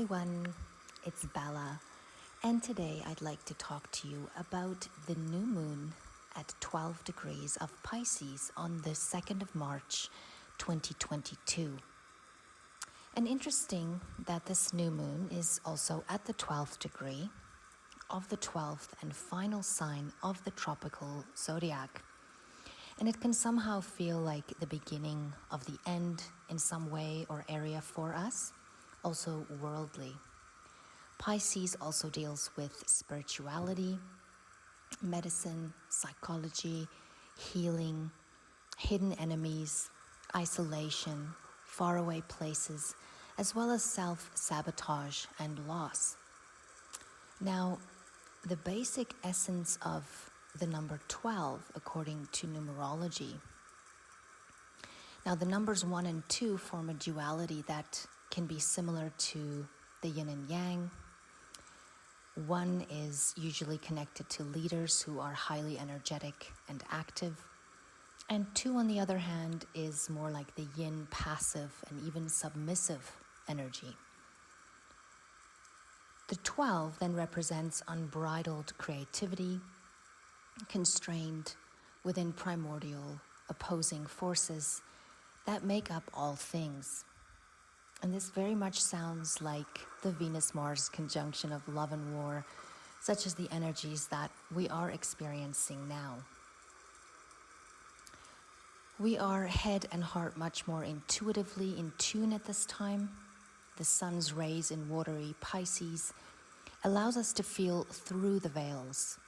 everyone, it's Bella, and today I'd like to talk to you about the new moon at 12 degrees of Pisces on the 2nd of March 2022. And interesting that this new moon is also at the 12th degree of the 12th and final sign of the tropical zodiac. And it can somehow feel like the beginning of the end in some way or area for us, also worldly. Pisces also deals with spirituality, medicine, psychology, healing, hidden enemies, isolation, faraway places, as well as self-sabotage and loss. Now, the basic essence of the number 12, according to numerology. Now, the numbers 1 and 2 form a duality that can be similar to the yin and yang. 1 is usually connected to leaders who are highly energetic and active. And 2, on the other hand, is more like the yin, passive and even submissive energy. The 12 then represents unbridled creativity, constrained within primordial opposing forces that make up all things. And this very much sounds like the Venus-Mars conjunction of love and war, such as the energies that we are experiencing now. We are head and heart much more intuitively in tune at this time. The sun's rays in watery Pisces allows us to feel through the veils.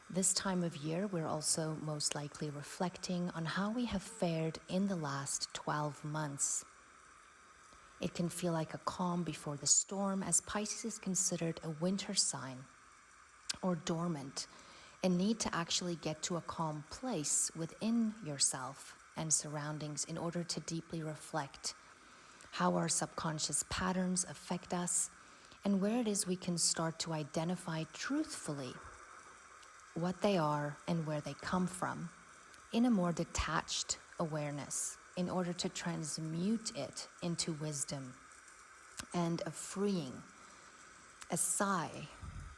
This time of year, we're also most likely reflecting on how we have fared in the last 12 months. It can feel like a calm before the storm, as Pisces is considered a winter sign or dormant, a need to actually get to a calm place within yourself and surroundings in order to deeply reflect how our subconscious patterns affect us and where it is we can start to identify truthfully what they are and where they come from in a more detached awareness in order to transmute it into wisdom and a freeing, a sigh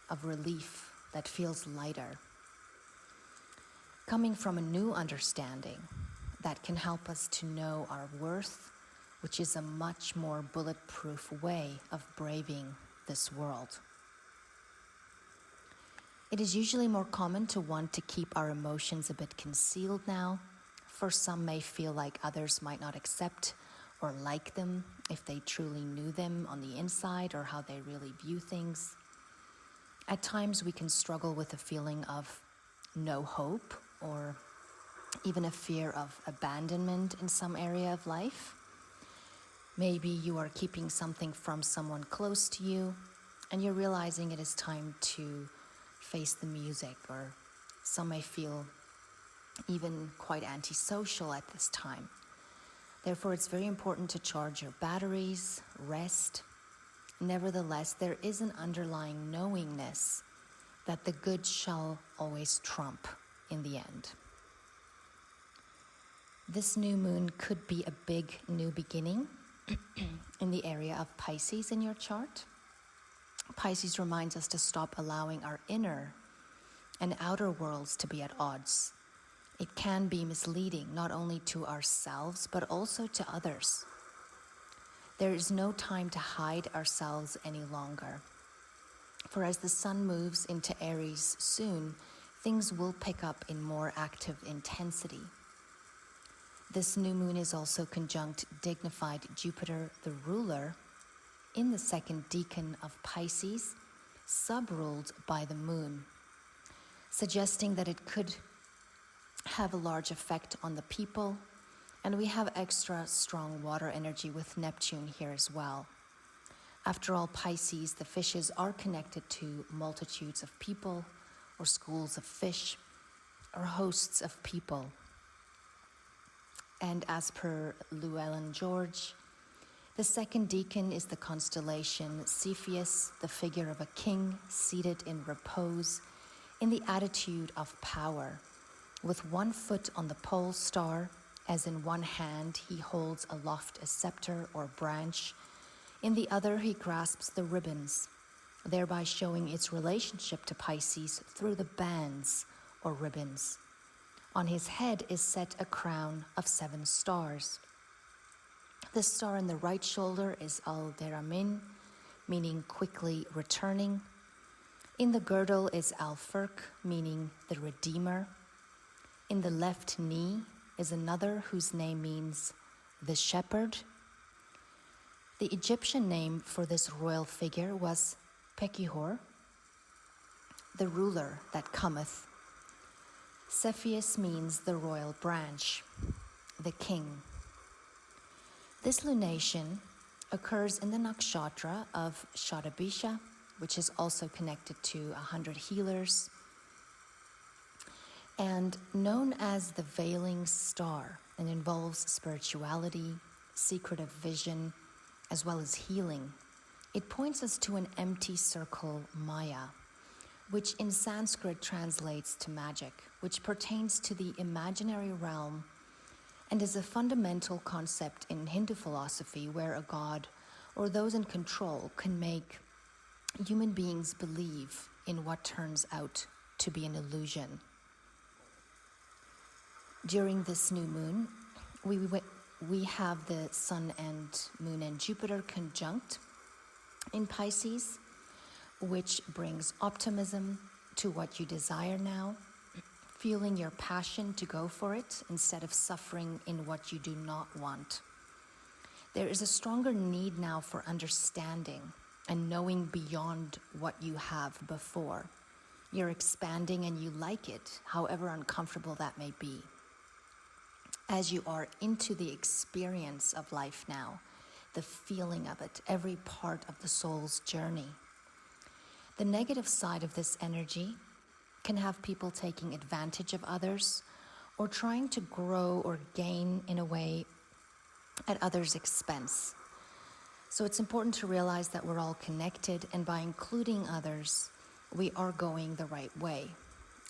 of relief that feels lighter, coming from a new understanding that can help us to know our worth, which is a much more bulletproof way of braving this world. It is usually more common to want to keep our emotions a bit concealed now. For some may feel like others might not accept or like them if they truly knew them on the inside or how they really view things. At times we can struggle with a feeling of no hope or even a fear of abandonment in some area of life. Maybe you are keeping something from someone close to you and you're realizing it is time to face the music, or some may feel even quite antisocial at this time. Therefore, it's very important to charge your batteries, rest. Nevertheless, there is an underlying knowingness that the good shall always trump in the end. This new moon could be a big new beginning in the area of Pisces in your chart. Pisces reminds us to stop allowing our inner and outer worlds to be at odds. It can be misleading not only to ourselves but also to others. There is no time to hide ourselves any longer. For as the sun moves into Aries soon, things will pick up in more active intensity. This new moon is also conjunct dignified Jupiter, the ruler, in the second decan of Pisces, sub-ruled by the moon, suggesting that it could have a large effect on the people, and we have extra strong water energy with Neptune here as well. After all, Pisces, the fishes, are connected to multitudes of people, or schools of fish, or hosts of people. And as per Llewellyn George, the second decan is the constellation Cepheus, the figure of a king seated in repose, in the attitude of power, with one foot on the pole star, as in one hand he holds aloft a scepter or branch, In the other, he grasps the ribbons, thereby showing its relationship to Pisces through the bands or ribbons. On his head is set a crown of 7 stars. The star in the right shoulder is Al-Deramin, meaning quickly returning. In the girdle is Al-Furq, meaning the Redeemer. In the left knee is another whose name means the Shepherd. The Egyptian name for this royal figure was Pekihor, the ruler that cometh. Cepheus means the royal branch, the king. This lunation occurs in the nakshatra of Shatabisha, which is also connected to 100 healers, and known as the veiling star, and involves spirituality, secretive vision, as well as healing. It points us to an empty circle, Maya, which in Sanskrit translates to magic, which pertains to the imaginary realm and is a fundamental concept in Hindu philosophy where a god or those in control can make human beings believe in what turns out to be an illusion. During this new moon, we have the sun and moon and Jupiter conjunct in Pisces, which brings optimism to what you desire now, fueling your passion to go for it instead of suffering in what you do not want. There is a stronger need now for understanding and knowing beyond what you have before. You're expanding and you like it, however uncomfortable that may be. As you are into the experience of life now, the feeling of it, every part of the soul's journey. The negative side of this energy can have people taking advantage of others or trying to grow or gain in a way at others' expense. So it's important to realize that we're all connected, and by including others, we are going the right way.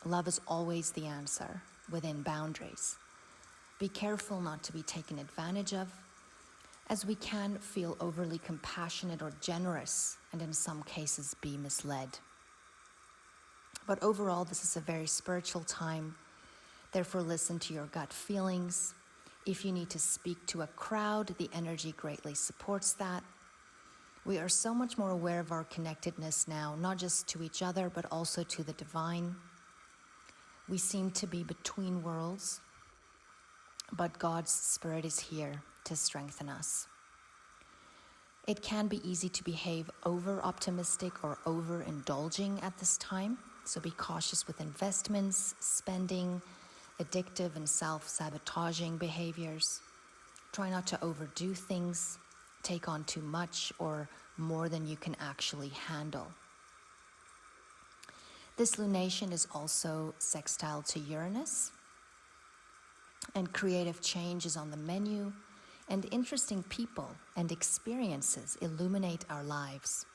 Love is always the answer within boundaries. Be careful not to be taken advantage of, as we can feel overly compassionate or generous, and in some cases be misled. But overall, this is a very spiritual time. Therefore, listen to your gut feelings. If you need to speak to a crowd, the energy greatly supports that. We are so much more aware of our connectedness now, not just to each other, but also to the divine. We seem to be between worlds, but God's Spirit is here to strengthen us. It can be easy to behave over-optimistic or over-indulging at this time, so be cautious with investments, spending, addictive and self-sabotaging behaviors. Try not to overdo things, take on too much or more than you can actually handle. This lunation is also sextile to Uranus, and creative change is on the menu, and interesting people and experiences illuminate our lives.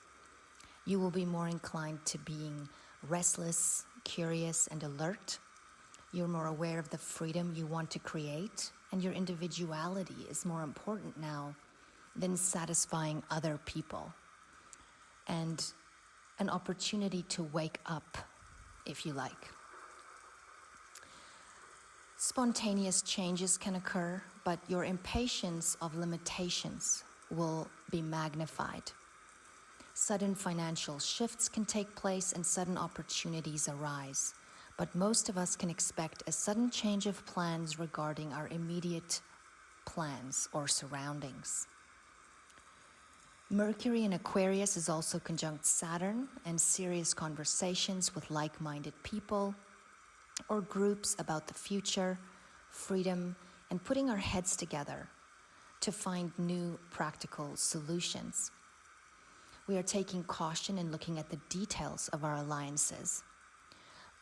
You will be more inclined to being restless, curious, and alert. You're more aware of the freedom you want to create, and your individuality is more important now than satisfying other people. And an opportunity to wake up, if you like. Spontaneous changes can occur, but your impatience of limitations will be magnified. Sudden financial shifts can take place and sudden opportunities arise, but most of us can expect a sudden change of plans regarding our immediate plans or surroundings. Mercury in Aquarius is also conjunct Saturn, and serious conversations with like-minded people or groups about the future, freedom, and putting our heads together to find new practical solutions. We are taking caution in looking at the details of our alliances,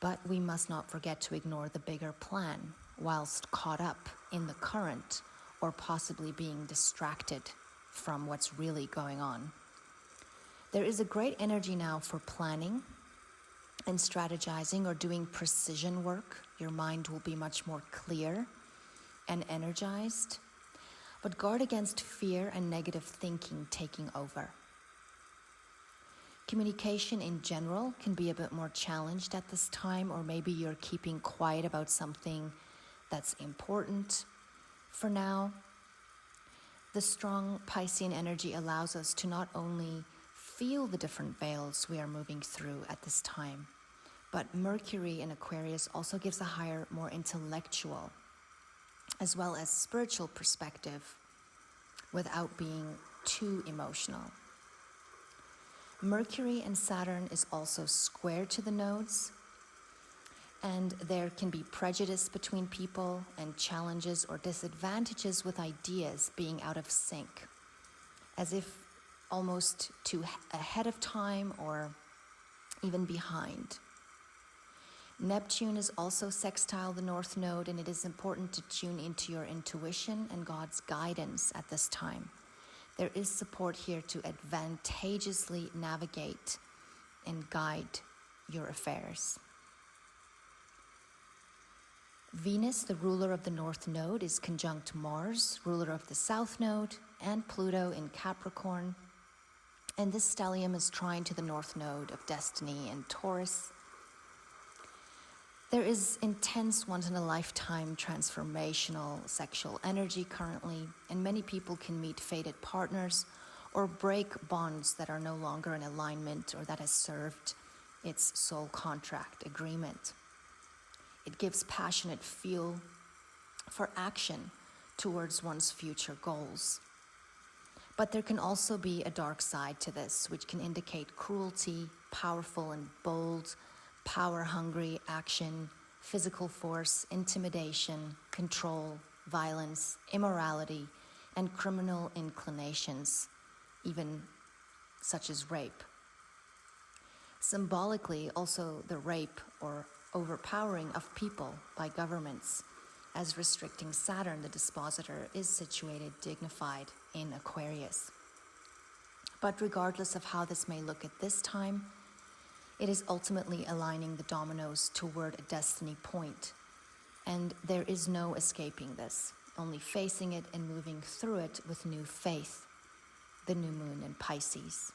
but we must not forget to ignore the bigger plan whilst caught up in the current or possibly being distracted from what's really going on. There is a great energy now for planning and strategizing or doing precision work. Your mind will be much more clear and energized. But guard against fear and negative thinking taking over. Communication in general can be a bit more challenged at this time, or maybe you're keeping quiet about something that's important for now. The strong Piscean energy allows us to not only feel the different veils we are moving through at this time, but Mercury in Aquarius also gives a higher, more intellectual, as well as spiritual perspective without being too emotional. Mercury and Saturn is also square to the nodes, and there can be prejudice between people and challenges or disadvantages with ideas being out of sync, as if almost too ahead of time or even behind. Neptune is also sextile the North Node, and it is important to tune into your intuition and God's guidance at this time. There is support here to advantageously navigate and guide your affairs. Venus, the ruler of the North Node, is conjunct Mars, ruler of the South Node, and Pluto in Capricorn. And this stellium is trine to the North Node of Destiny in Taurus. There is intense once-in-a-lifetime transformational sexual energy currently, and many people can meet fated partners or break bonds that are no longer in alignment or that has served its soul contract agreement. It gives passionate fuel for action towards one's future goals. But there can also be a dark side to this, which can indicate cruelty, powerful and bold, power-hungry action, physical force, intimidation, control, violence, immorality, and criminal inclinations, even such as rape. Symbolically, also the rape or overpowering of people by governments, as restricting Saturn, the dispositor, is situated dignified in Aquarius. But regardless of how this may look at this time, it is ultimately aligning the dominoes toward a destiny point, and there is no escaping this, only facing it and moving through it with new faith, the new moon in Pisces.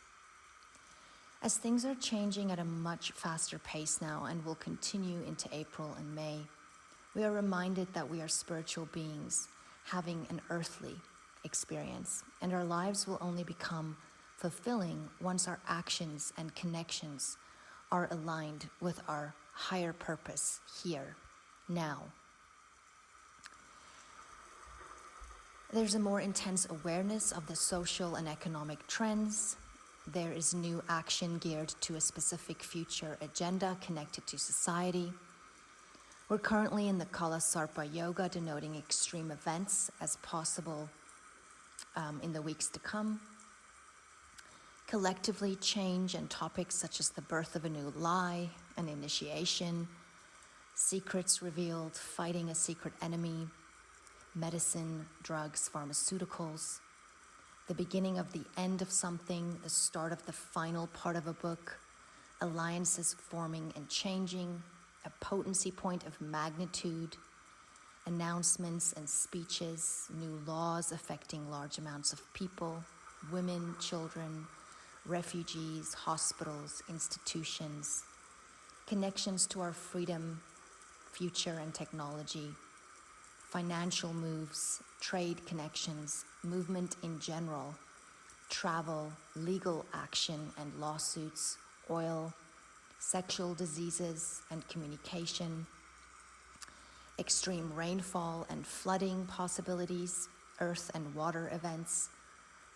As things are changing at a much faster pace now and will continue into April and May, we are reminded that we are spiritual beings having an earthly experience, and our lives will only become fulfilling once our actions and connections are aligned with our higher purpose here, now. There's a more intense awareness of the social and economic trends. There is new action geared to a specific future agenda connected to society. We're currently in the Kala Sarpa Yoga, denoting extreme events as possible in the weeks to come. Collectively, change and topics such as the birth of a new lie, an initiation, secrets revealed, fighting a secret enemy, medicine, drugs, pharmaceuticals, the beginning of the end of something, the start of the final part of a book, alliances forming and changing, a potency point of magnitude, announcements and speeches, new laws affecting large amounts of people, women, children, refugees, hospitals, institutions, connections to our freedom, future and technology, financial moves, trade connections, movement in general, travel, legal action and lawsuits, oil, sexual diseases and communication, extreme rainfall and flooding possibilities, earth and water events,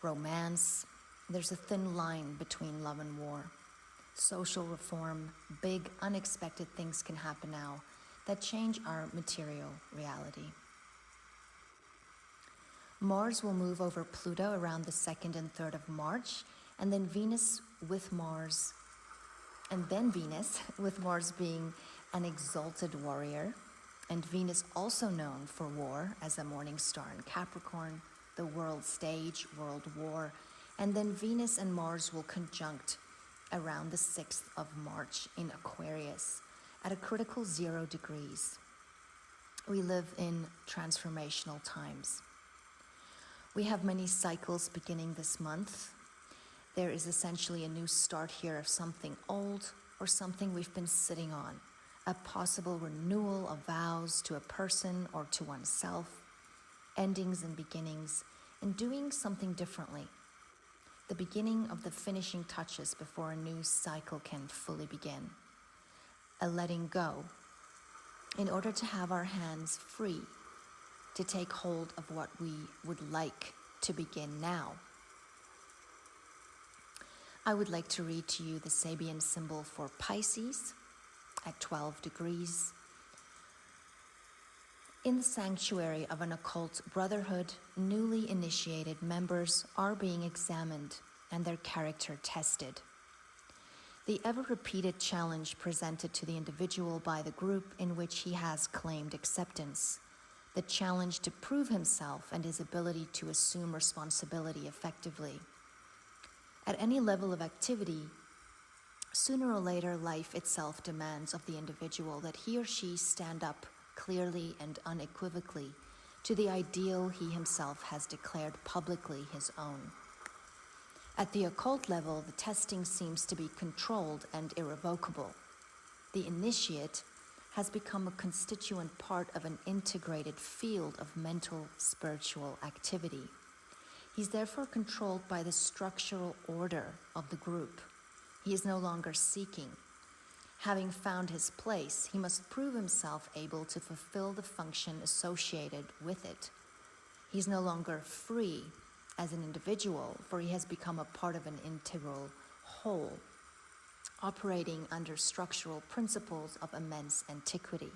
romance. There's a thin line between love and war. Social reform, big unexpected things can happen now that change our material reality. Mars will move over Pluto around the 2nd and 3rd of March, and then Venus with Mars being an exalted warrior, and Venus also known for war as a morning star in Capricorn, the world stage, world war, and then Venus and Mars will conjunct around the 6th of March in Aquarius at a critical 0 degrees. We live in transformational times. We have many cycles beginning this month. There is essentially a new start here of something old or something we've been sitting on, a possible renewal of vows to a person or to oneself, endings and beginnings, and doing something differently. The beginning of the finishing touches before a new cycle can fully begin. A letting go, in order to have our hands free to take hold of what we would like to begin now. I would like to read to you the Sabian symbol for Pisces at 12 degrees. In the sanctuary of an occult brotherhood, newly initiated members are being examined and their character tested. The ever-repeated challenge presented to the individual by the group in which he has claimed acceptance, the challenge to prove himself and his ability to assume responsibility effectively. At any level of activity, sooner or later life itself demands of the individual that he or she stand up clearly and unequivocally to the ideal he himself has declared publicly his own. At the occult level, the testing seems to be controlled and irrevocable. The initiate has become a constituent part of an integrated field of mental, spiritual activity. He's therefore controlled by the structural order of the group. He is no longer seeking. Having found his place, he must prove himself able to fulfill the function associated with it. He's no longer free as an individual, for he has become a part of an integral whole, operating under structural principles of immense antiquity.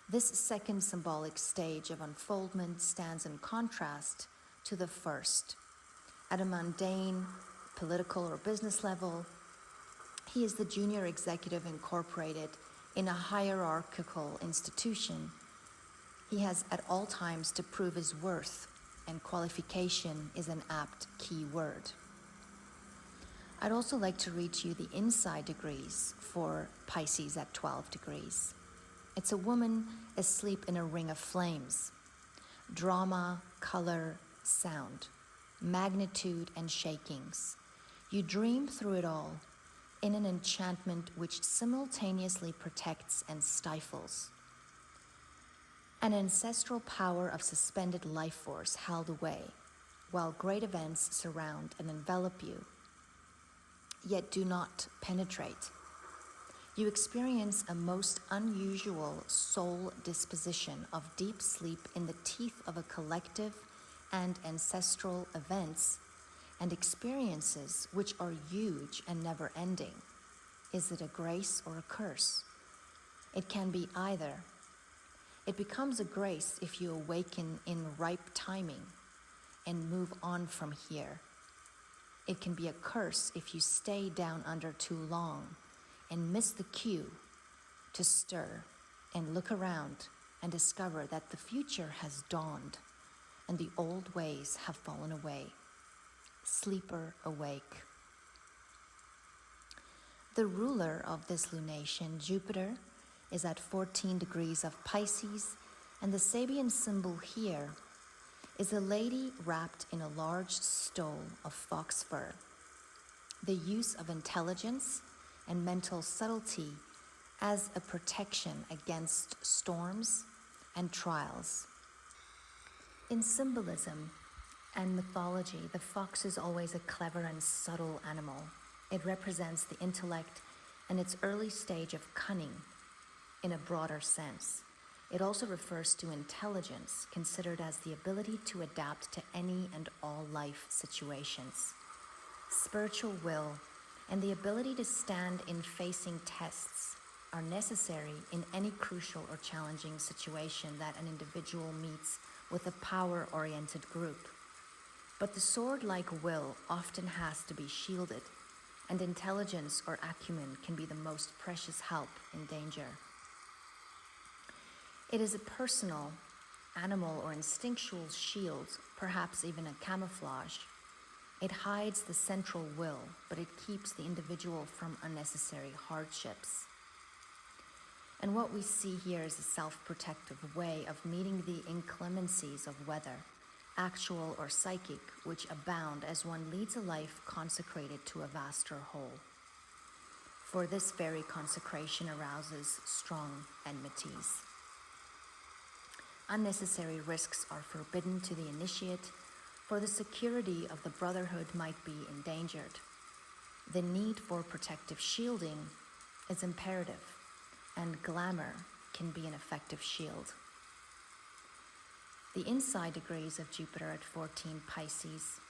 This second symbolic stage of unfoldment stands in contrast to the first. At a mundane, political or business level, he is the junior executive incorporated in a hierarchical institution. He has at all times to prove his worth, and qualification is an apt key word. I'd also like to read to you the inside degrees for Pisces at 12 degrees. It's a woman asleep in a ring of flames. Drama, color, sound, magnitude and shakings. You dream through it all in an enchantment which simultaneously protects and stifles. An ancestral power of suspended life force held away, while great events surround and envelop you, yet do not penetrate. You experience a most unusual soul disposition of deep sleep in the teeth of a collective and ancestral events and experiences which are huge and never-ending. Is it a grace or a curse? It can be either. It becomes a grace if you awaken in ripe timing and move on from here. It can be a curse if you stay down under too long and miss the cue to stir and look around and discover that the future has dawned and the old ways have fallen away. Sleeper awake. The ruler of this lunation, Jupiter, is at 14 degrees of Pisces, and the Sabian symbol here is a lady wrapped in a large stole of fox fur. The use of intelligence and mental subtlety as a protection against storms and trials. In symbolism and mythology, the fox is always a clever and subtle animal. It represents the intellect and its early stage of cunning in a broader sense. It also refers to intelligence, considered as the ability to adapt to any and all life situations. Spiritual will and the ability to stand in facing tests are necessary in any crucial or challenging situation that an individual meets with a power-oriented group. But the sword-like will often has to be shielded, and intelligence or acumen can be the most precious help in danger. It is a personal, animal, or instinctual shield, perhaps even a camouflage. It hides the central will, but it keeps the individual from unnecessary hardships. And what we see here is a self-protective way of meeting the inclemencies of weather actual or psychic, which abound as one leads a life consecrated to a vaster whole. For this very consecration arouses strong enmities. Unnecessary risks are forbidden to the initiate, for the security of the brotherhood might be endangered. The need for protective shielding is imperative, and glamour can be an effective shield. The inside degrees of Jupiter at 14 Pisces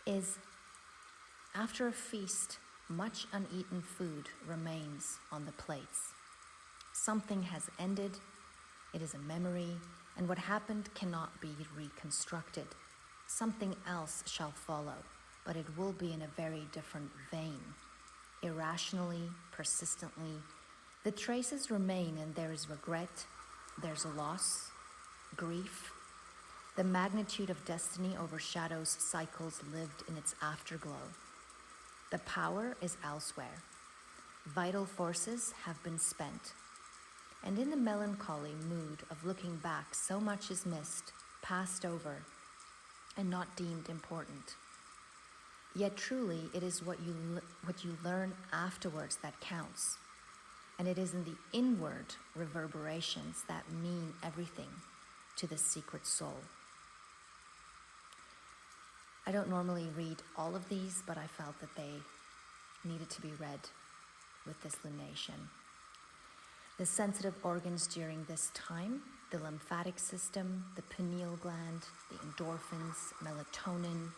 is, after a feast, much uneaten food remains on the plates. Something has ended, it is a memory, and what happened cannot be reconstructed. Something else shall follow, but it will be in a very different vein. Irrationally, persistently, the traces remain, and there is regret, there's a loss, grief. The magnitude of destiny overshadows cycles lived in its afterglow. The power is elsewhere. Vital forces have been spent. And in the melancholy mood of looking back, so much is missed, passed over, and not deemed important. Yet truly, it is what you learn afterwards that counts. And it is in the inward reverberations that mean everything to the secret soul. I don't normally read all of these, but I felt that they needed to be read with this lunation. The sensitive organs during this time: the lymphatic system, the pineal gland, the endorphins, melatonin,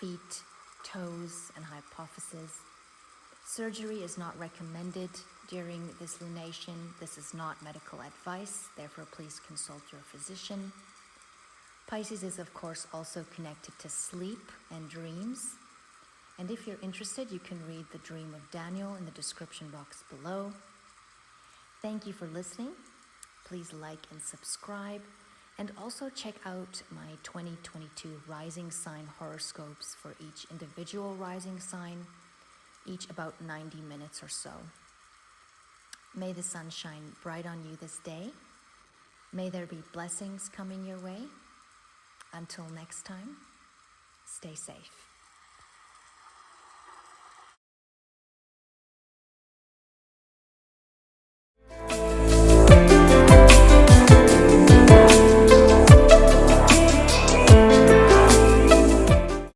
feet, toes, and hypophysis. Surgery is not recommended during this lunation. This is not medical advice, therefore please consult your physician. Pisces is of course also connected to sleep and dreams. And if you're interested, you can read the Dream of Daniel in the description box below. Thank you for listening. Please like and subscribe, and also check out my 2022 rising sign horoscopes for each individual rising sign, each about 90 minutes or so. May the sun shine bright on you this day. May there be blessings coming your way. Until next time, stay safe.